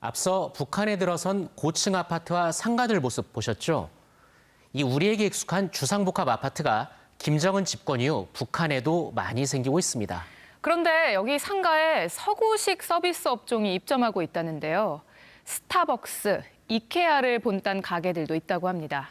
앞서 북한에 들어선 고층 아파트와 상가들 모습 보셨죠? 이 우리에게 익숙한 주상복합 아파트가 김정은 집권 이후 북한에도 많이 생기고 있습니다. 그런데 여기 상가에 서구식 서비스 업종이 입점하고 있다는데요. 스타벅스, 이케아를 본딴 가게들도 있다고 합니다.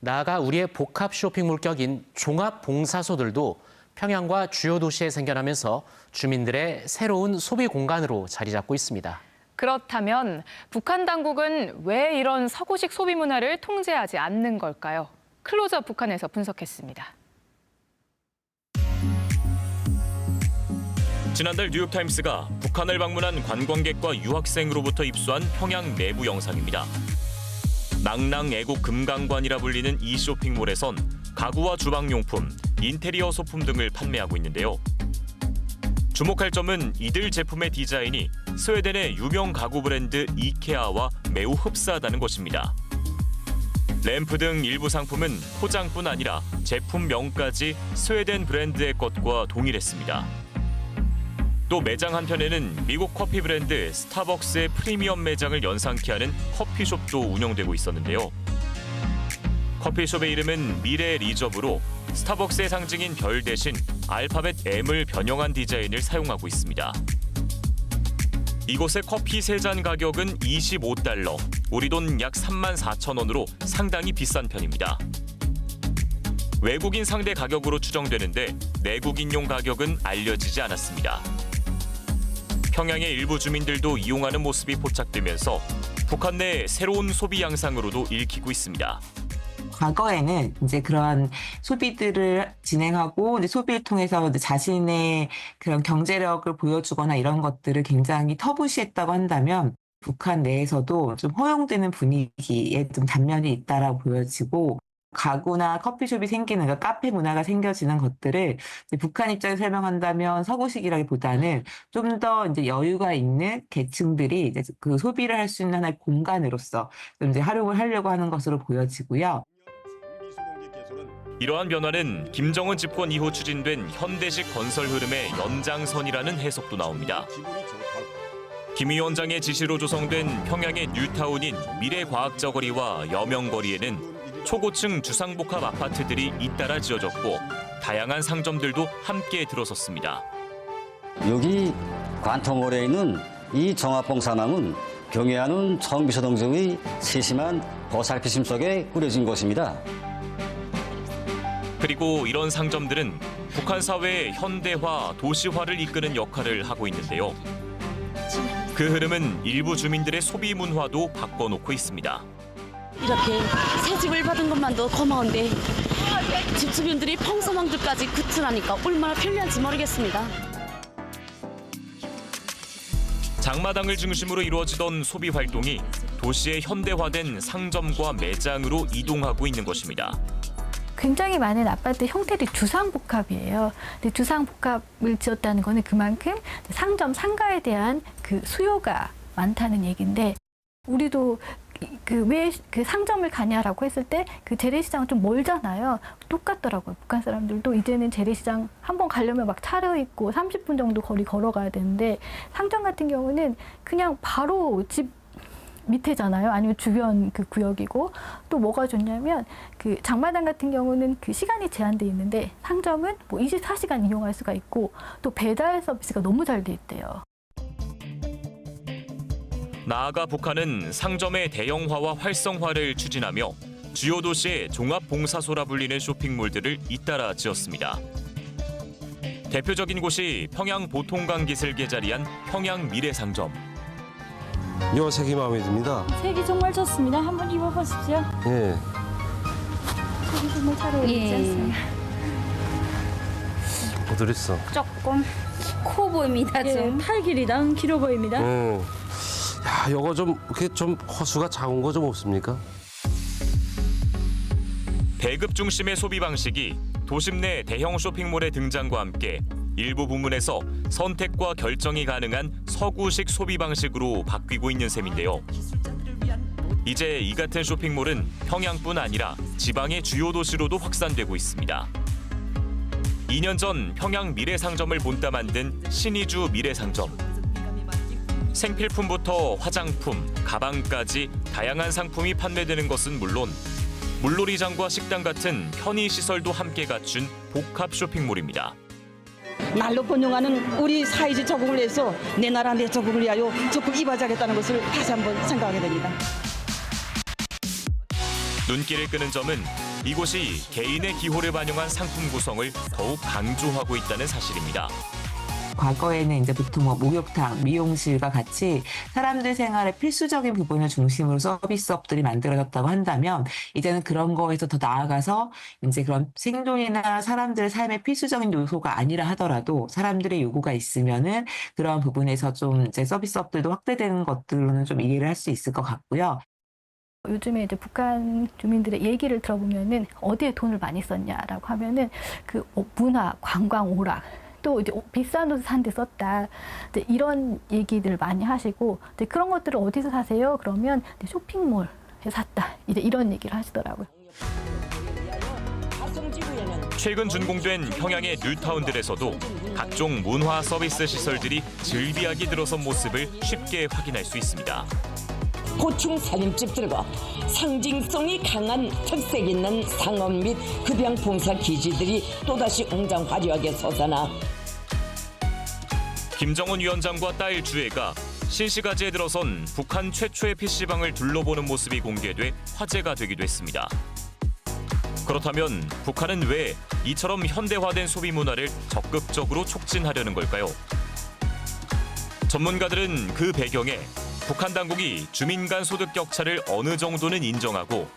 나아가 우리의 복합 쇼핑몰 격인 종합봉사소들도 평양과 주요 도시에 생겨나면서 주민들의 새로운 소비 공간으로 자리 잡고 있습니다. 그렇다면 북한 당국은 왜 이런 서구식 소비 문화를 통제하지 않는 걸까요? 클로즈업 북한에서 분석했습니다. 지난달 뉴욕타임스가 북한을 방문한 관광객과 유학생으로부터 입수한 평양 내부 영상입니다. 낭랑 애국 금강관이라 불리는 이 쇼핑몰에선 가구와 주방용품, 인테리어 소품 등을 판매하고 있는데요. 주목할 점은 이들 제품의 디자인이 스웨덴의 유명 가구 브랜드 이케아와 매우 흡사하다는 것입니다. 램프 등 일부 상품은 포장뿐 아니라 제품명까지 스웨덴 브랜드의 것과 동일했습니다. 또 매장 한편에는 미국 커피 브랜드 스타벅스의 프리미엄 매장을 연상케 하는 커피숍도 운영되고 있었는데요. 커피숍의 이름은 미래 리저브로 스타벅스의 상징인 별 대신 알파벳 M을 변형한 디자인을 사용하고 있습니다. 이곳의 커피 3잔 가격은 $25, 우리 돈 약 34,000원으로 상당히 비싼 편입니다. 외국인 상대 가격으로 추정되는데 내국인용 가격은 알려지지 않았습니다. 평양의 일부 주민들도 이용하는 모습이 포착되면서 북한 내 새로운 소비 양상으로도 읽히고 있습니다. 과거에는 이제 그런 소비들을 진행하고 이제 소비를 통해서 자신의 그런 경제력을 보여주거나 이런 것들을 굉장히 터부시했다고 한다면 북한 내에서도 좀 허용되는 분위기에 좀 단면이 있다라고 보여지고 가구나 커피숍이 생기는 그러니까 카페 문화가 생겨지는 것들을 이제 북한 입장에서 설명한다면 서구식이라기보다는 좀 더 이제 여유가 있는 계층들이 이제 그 소비를 할 수 있는 하나의 공간으로서 좀 이제 활용을 하려고 하는 것으로 보여지고요. 이러한 변화는 김정은 집권 이후 추진된 현대식 건설 흐름의 연장선이라는 해석도 나옵니다. 김 위원장의 지시로 조성된 평양의 뉴타운인 미래과학저거리와 여명거리에는 초고층 주상복합 아파트들이 잇따라 지어졌고 다양한 상점들도 함께 들어섰습니다. 여기 관통홀에 있는 이 종합봉사망은 경애하는 청비서동지의 세심한 보살피심 속에 꾸려진 곳입니다. 그리고 이런 상점들은 북한 사회의 현대화, 도시화를 이끄는 역할을 하고 있는데요. 그 흐름은 일부 주민들의 소비 문화도 바꿔놓고 있습니다. 이렇게 새 집을 받은 것만도 고마운데 집 주변들이 평소망들까지 구출하니까 얼마나 편리한지 모르겠습니다. 장마당을 중심으로 이루어지던 소비 활동이 도시의 현대화된 상점과 매장으로 이동하고 있는 것입니다. 굉장히 많은 아파트 형태들이 주상복합이에요. 근데 주상복합을 지었다는 거는 그만큼 상점, 상가에 대한 그 수요가 많다는 얘기인데 우리도 왜 그 상점을 가냐라고 했을 때 그 재래시장은 좀 멀잖아요. 똑같더라고요. 북한 사람들도 이제는 재래시장 한번 가려면 막 차려 있고 30분 정도 거리 걸어가야 되는데 상점 같은 경우는 그냥 바로 집 밑에잖아요. 아니면 주변 그 구역이고 또 뭐가 좋냐면 그 장마당 같은 경우는 그 시간이 제한돼 있는데 상점은 뭐 24시간 이용할 수가 있고 또 배달 서비스가 너무 잘 돼 있대요. 나아가 북한은 상점의 대형화와 활성화를 추진하며 주요 도시의 종합봉사소라 불리는 쇼핑몰들을 잇따라 지었습니다. 대표적인 곳이 평양 보통강 기슭에 자리한 평양 미래상점. 요 색이 마음에 듭니다. 색이 정말 좋습니다. 한번 입어보십시오. 예. 색이 정말 잘 어울리지 않습니까? 어드레스. 조금 커 보입니다. 좀 팔 길이랑 길어 보입니다. 야, 요거 좀 이렇게 좀 호수가 작은 거 좀 없습니까? 배급 중심의 소비 방식이 도심 내 대형 쇼핑몰의 등장과 함께 일부 부문에서 선택과 결정이 가능한 서구식 소비 방식으로 바뀌고 있는 셈인데요. 이제 이 같은 쇼핑몰은 평양뿐 아니라 지방의 주요 도시로도 확산되고 있습니다. 2년 전 평양 미래상점을 본따 만든 신의주 미래상점. 생필품부터 화장품, 가방까지 다양한 상품이 판매되는 것은 물론 물놀이장과 식당 같은 편의시설도 함께 갖춘 복합 쇼핑몰입니다. 날로 번영하는 우리 사회주의 적응을 위해서 내 나라 내 적응을 위하여 적극 이바지하겠다는 것을 다시 한번 생각하게 됩니다. 눈길을 끄는 점은 이곳이 개인의 기호를 반영한 상품 구성을 더욱 강조하고 있다는 사실입니다. 과거에는 이제 보통 목욕탕, 미용실과 같이 사람들 생활의 필수적인 부분을 중심으로 서비스업들이 만들어졌다고 한다면 이제는 그런 거에서 더 나아가서 이제 그런 생존이나 사람들의 삶의 필수적인 요소가 아니라 하더라도 사람들의 요구가 있으면은 그런 부분에서 좀 이제 서비스업들도 확대되는 것들로는 좀 이해를 할 수 있을 것 같고요. 요즘에 이제 북한 주민들의 얘기를 들어보면은 어디에 돈을 많이 썼냐라고 하면은 그 문화, 관광, 오락. 또 이제 비싼 옷을 산 데 썼다. 이제 이런 얘기들 많이 하시고 이제 그런 것들을 어디서 사세요? 그러면 쇼핑몰에 샀다. 이제 이런 얘기를 하시더라고요. 최근 준공된 평양의 뉴타운들에서도 각종 문화 서비스 시설들이 즐비하게 들어선 모습을 쉽게 확인할 수 있습니다. 고층 살림집들과 상징성이 강한 특색 있는 상업 및 급양 봉사 기지들이 또다시 웅장 화려하게 솟아나 김정은 위원장과 딸 주애가 신시가지에 들어선 북한 최초의 PC방을 둘러보는 모습이 공개돼 화제가 되기도 했습니다. 그렇다면 북한은 왜 이처럼 현대화된 소비 문화를 적극적으로 촉진하려는 걸까요? 전문가들은 그 배경에 북한 당국이 주민 간 소득 격차를 어느 정도는 인정하고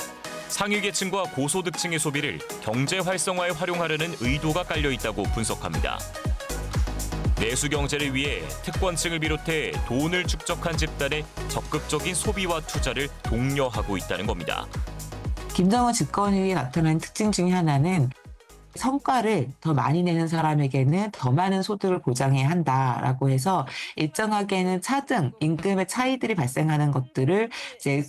상위 계층과 고소득층의 소비를 경제 활성화에 활용하려는 의도가 깔려 있다고 분석합니다. 내수 경제를 위해 특권층을 비롯해 돈을 축적한 집단의 적극적인 소비와 투자를 독려하고 있다는 겁니다. 김정은 집권 후에 나타난 특징 중에 하나는 성과를 더 많이 내는 사람에게는 더 많은 소득을 보장해야 한다라고 해서 일정하게는 차등, 임금의 차이들이 발생하는 것들을 이제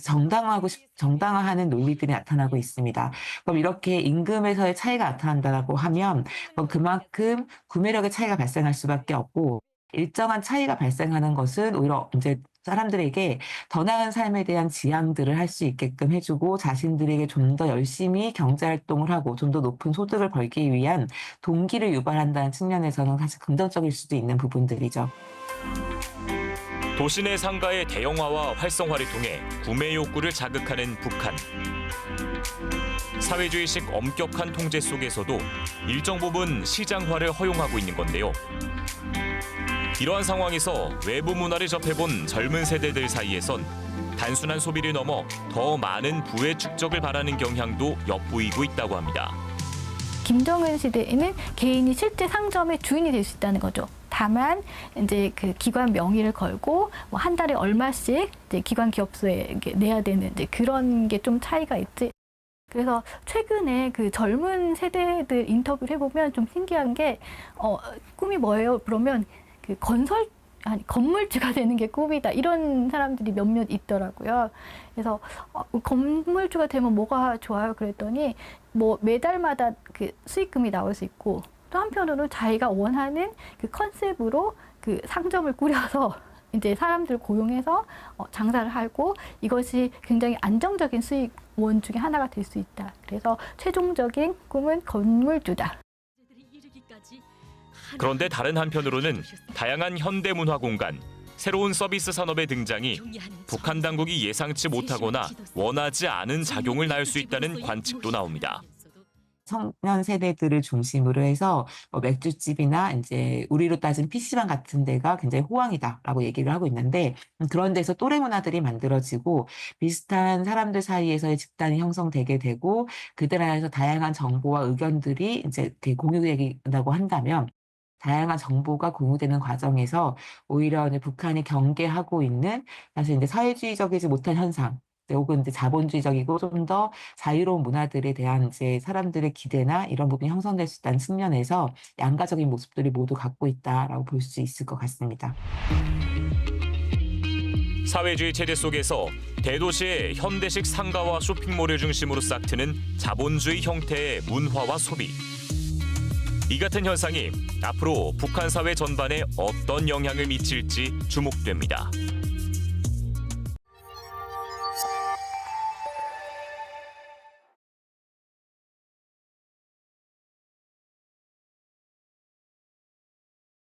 정당화하는 논리들이 나타나고 있습니다. 그럼 이렇게 임금에서의 차이가 나타난다라고 하면 그럼 그만큼 구매력의 차이가 발생할 수밖에 없고 일정한 차이가 발생하는 것은 오히려 이제 사람들에게 더 나은 삶에 대한 지향들을 할 수 있게끔 해주고 자신들에게 좀 더 열심히 경제활동을 하고 좀 더 높은 소득을 벌기 위한 동기를 유발한다는 측면에서는 사실 긍정적일 수도 있는 부분들이죠. 도시 내 상가의 대형화와 활성화를 통해 구매 욕구를 자극하는 북한. 사회주의식 엄격한 통제 속에서도 일정 부분 시장화를 허용하고 있는 건데요. 이러한 상황에서 외부 문화를 접해본 젊은 세대들 사이에선 단순한 소비를 넘어 더 많은 부의 축적을 바라는 경향도 엿보이고 있다고 합니다. 김정은 시대에는 개인이 실제 상점의 주인이 될 수 있다는 거죠. 다만 이제 그 기관 명의를 걸고 뭐 한 달에 얼마씩 이제 기관 기업소에 내야 되는 이제 그런 게 좀 차이가 있지. 그래서 최근에 그 젊은 세대들 인터뷰를 해보면 좀 신기한 게 꿈이 뭐예요? 그러면 그 건물주가 되는 게 꿈이다. 이런 사람들이 몇몇 있더라고요. 그래서 건물주가 되면 뭐가 좋아요? 그랬더니 뭐 매달마다 그 수익금이 나올 수 있고 또 한편으로는 자기가 원하는 그 컨셉으로 그 상점을 꾸려서 이제 사람들 고용해서 장사를 하고 이것이 굉장히 안정적인 수익원 중에 하나가 될 수 있다. 그래서 최종적인 꿈은 건물주다. 그런데 다른 한편으로는 다양한 현대 문화 공간, 새로운 서비스 산업의 등장이 북한 당국이 예상치 못하거나 원하지 않은 작용을 낳을 수 있다는 관측도 나옵니다. 청년 세대들을 중심으로 해서 맥주집이나 이제 우리로 따진 PC방 같은 데가 굉장히 호황이다라고 얘기를 하고 있는데 그런 데서 또래 문화들이 만들어지고 비슷한 사람들 사이에서의 집단이 형성되게 되고 그들 안에서 다양한 정보와 의견들이 이제 공유되다고 한다면 다양한 정보가 공유되는 과정에서 오히려 이제 북한이 경계하고 있는 사실 이제 사회주의적이지 못한 현상 혹은 이제 자본주의적이고 좀 더 자유로운 문화들에 대한 이제 사람들의 기대나 이런 부분이 형성될 수 있다는 측면에서 양가적인 모습들이 모두 갖고 있다라고 볼 수 있을 것 같습니다. 사회주의 체제 속에서 대도시의 현대식 상가와 쇼핑몰을 중심으로 싹트는 자본주의 형태의 문화와 소비. 이 같은 현상이 앞으로 북한 사회 전반에 어떤 영향을 미칠지 주목됩니다.